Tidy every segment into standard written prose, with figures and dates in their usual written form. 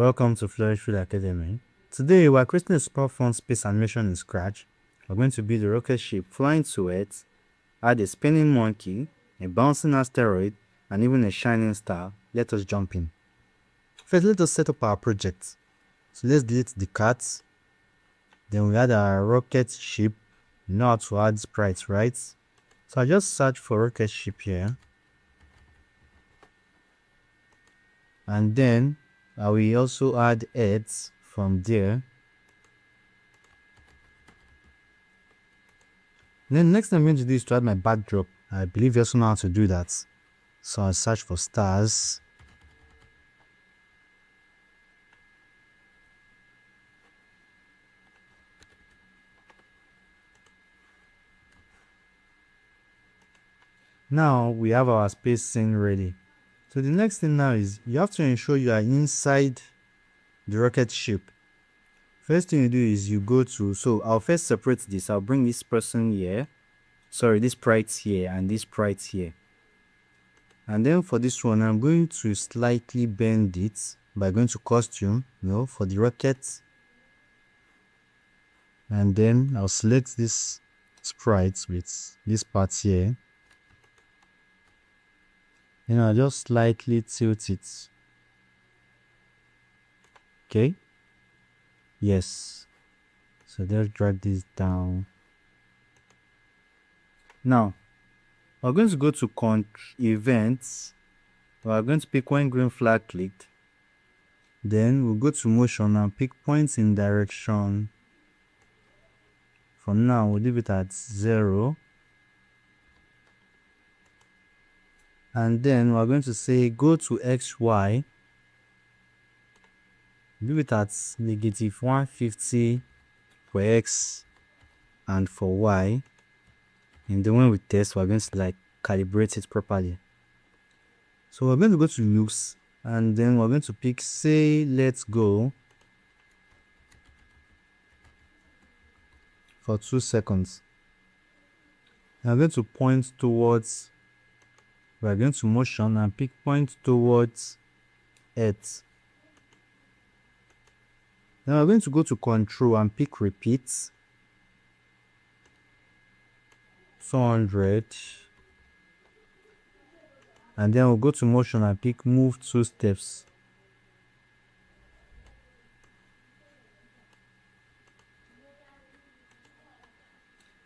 Welcome to Flourish Food Academy. Today we're creating a super fun space animation in Scratch. We're going to build a rocket ship flying to Earth, add a spinning monkey, a bouncing asteroid, and even a shining star. Let us jump in. First, let us set up our project. So let's delete the cards. Then we add our rocket ship. You know how to add sprites, right? So I just search for rocket ship here. And then I will also add Earth from there. Then next thing I'm going to do is to add my backdrop. I believe you also know how to do that. So I'll search for stars. Now we have our space scene ready. So the next thing now is you have to ensure you are inside the rocket ship. First thing you do is you go to, so I'll first separate this. I'll bring this person here. Sorry, this sprite here and this sprite here. And then for this one, I'm going to slightly bend it by going to costume, for the rocket. And then I'll select this sprite with this part here. And I'll just slightly tilt it. Okay. Yes. So let's drag this down. Now, we're going to go to events. We're going to pick when green flag clicked. Then we'll go to motion and pick points in direction. For now, we'll leave it at 0. And then we're going to say go to XY. Leave it at -150 for X and for Y. And then when we test, we're going to calibrate it properly. So we're going to go to loops and then we're going to pick say let's go for 2 seconds. And we're going to point towards, we're going to motion and pick point towards Earth. Then we're going to go to control and pick repeat 200. And then we'll go to motion and pick move 2 steps.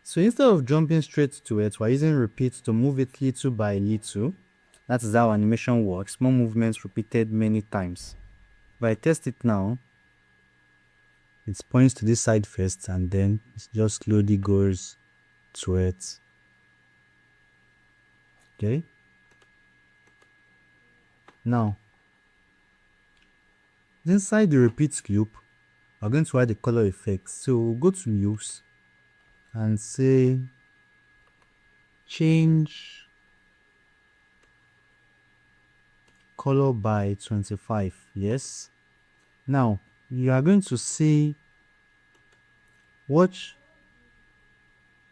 So instead of jumping straight to it, we're using repeat to move it little by little. That is how animation works. Small movements repeated many times. If I test it now, it points to this side first and then it just slowly goes to it. Okay. Now, inside the repeat loop, we're going to add the color effect. So we'll go to loops and say change color by 25. Yes. Now you are going to see watch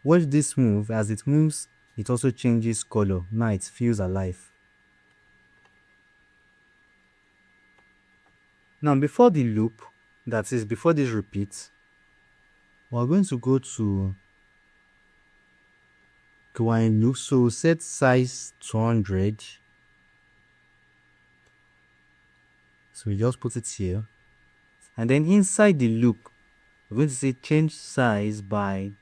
this move. As it moves, it also changes color. Now it feels alive. Now before the loop, that is before this repeat, we're going to go to rewind loop. So set size 200. So we just put it here. And then inside the loop, we're going to say change size by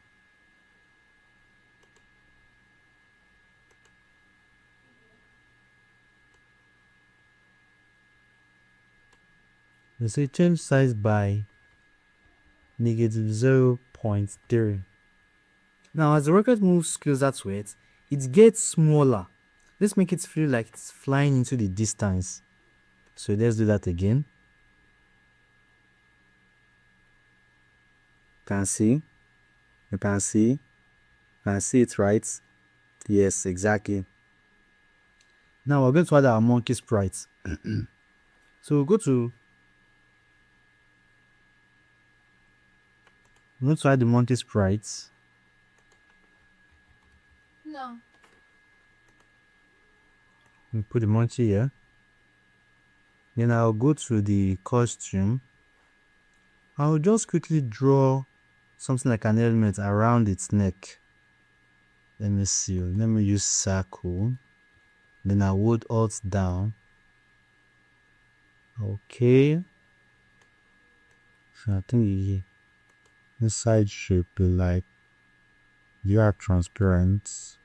change size by -0.3. Now as the rocket moves closer to it, it gets smaller. Let's make it feel like it's flying into the distance. So let's do that again. You can see it, right? Yes, exactly. Now we're going to add our monkey sprites. So we'll go to, I'm going to add the monkey sprites. No. We put the monkey here. Then I'll go to the costume. I'll just quickly draw something like an element around its neck. Let me see. Let me use circle. Then I would alt down. Okay. So I think the inside should be like, you are transparent.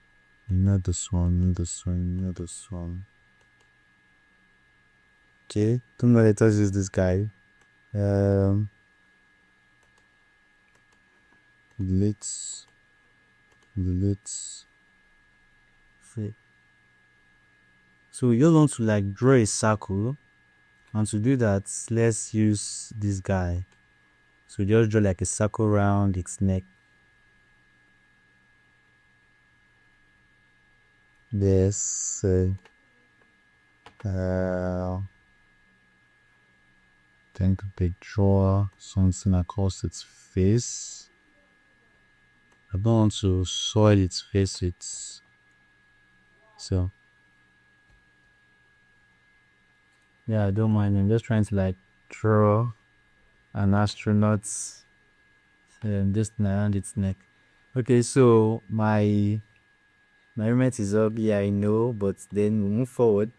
You know this one, this one, this one. Okay. Don't know let us use this guy. Let's see. So we just want to like draw a circle, and to do that, let's use this guy. So just draw like a circle around its neck. Yes. Think they draw something across its face. I don't want to soil its face with, so yeah, I don't mind. I'm just trying to like draw an astronaut just around its neck. Okay, so my helmet is up. Yeah, I know, but then we move forward,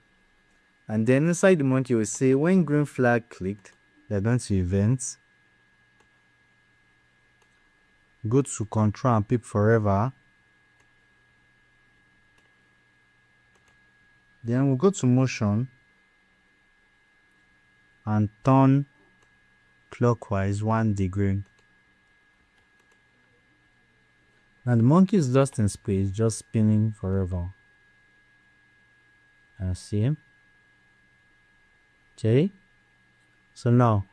and then inside the monkey will say when green flag clicked, they're going to events. Go to control and pick forever. Then we'll go to motion and turn clockwise 1 degree. And the monkey is just in space, just spinning forever. And see him. Okay. So now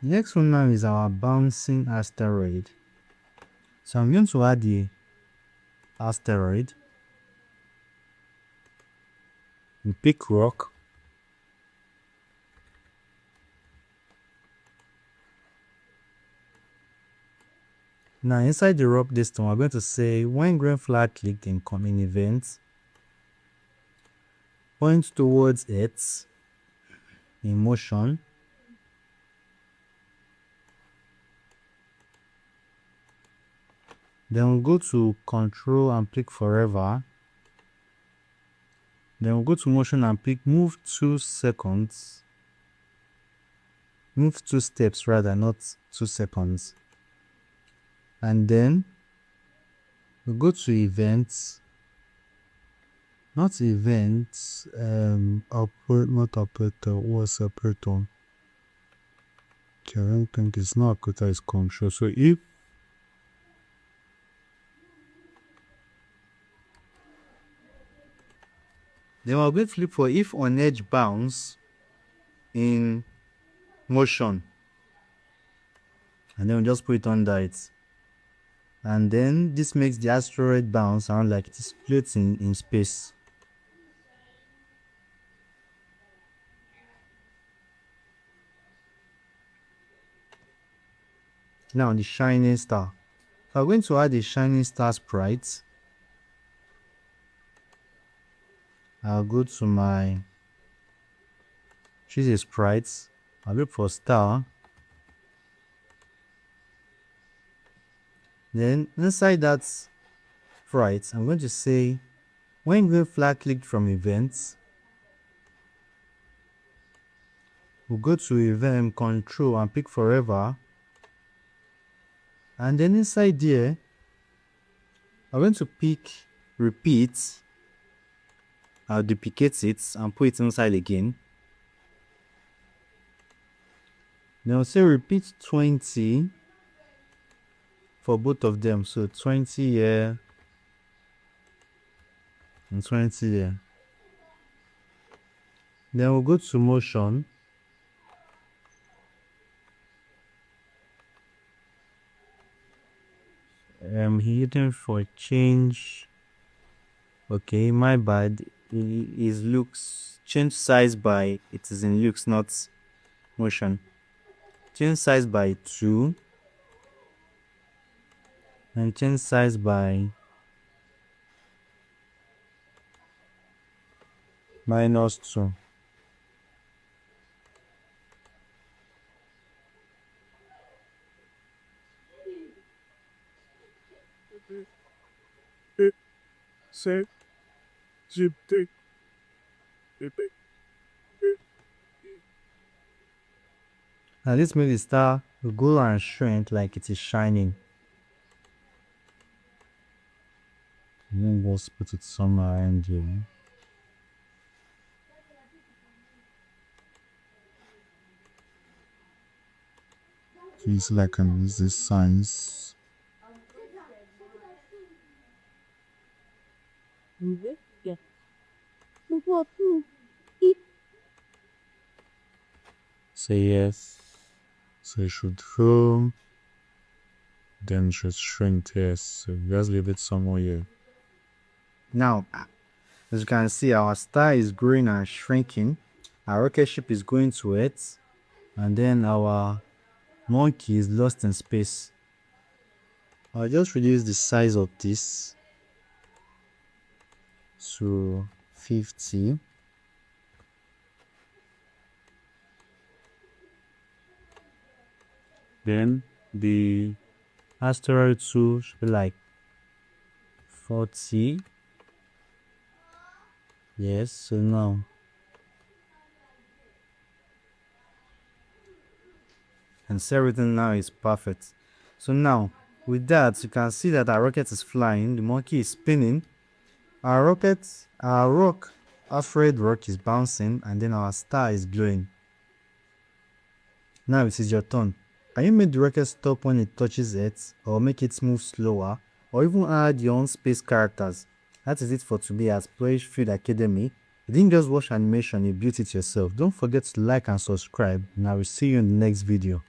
next one now is our bouncing asteroid. So I'm going to add the asteroid. We pick rock. Now inside the rock this time, we're going to say when green flag clicked in coming events, point towards it in motion. Then we'll go to control and pick forever. Then we'll go to motion and pick move 2 seconds. Move 2 steps rather, not 2 seconds. And then we'll go to events. Not events, not operator, what's operator? Okay, I don't think it's not operator, it's control. So if then we're going to look for if on edge bounce in motion. And then we'll just put it under it. And then this makes the asteroid bounce around like it is floating in space. Now the shining star. So I'm going to add the shining star sprite. I'll go to my choose a sprite. I'll look for star. Then inside that sprite, I'm going to say when green flag clicked from events, we'll go to event control and pick forever. And then inside there, I'm going to pick repeat. I'll duplicate it and put it inside again. Then I'll say repeat 20 for both of them. So 20 here and 20 here. Then we'll go to motion. Hidden for change. Okay, my bad. It is looks. Change size by, it is in looks, not motion. Change size by 2. And change size by -2. And this makes the star glow and shrink like it is shining. And then just put it somewhere around here. It's like an easy science. Say yes. So it should film. Then it should shrink. Yes. So just leave it somewhere here. Now, as you can see, our star is growing and shrinking. Our rocket ship is going to Earth. And then our monkey is lost in space. I'll just reduce the size of this to 50. Then the asteroid 2 should be like 40. Yes, so now and so everything now is perfect. So now with that, you can see that our rocket is flying, the monkey is spinning, our asteroid rock is bouncing, and then our star is glowing. Now it is your turn. Can you make the rocket stop when it touches Earth, or make it move slower, or even add your own space characters? That is it for today at Ployish Field Academy. You didn't just watch animation, you built it yourself. Don't forget to like and subscribe, and I will see you in the next video.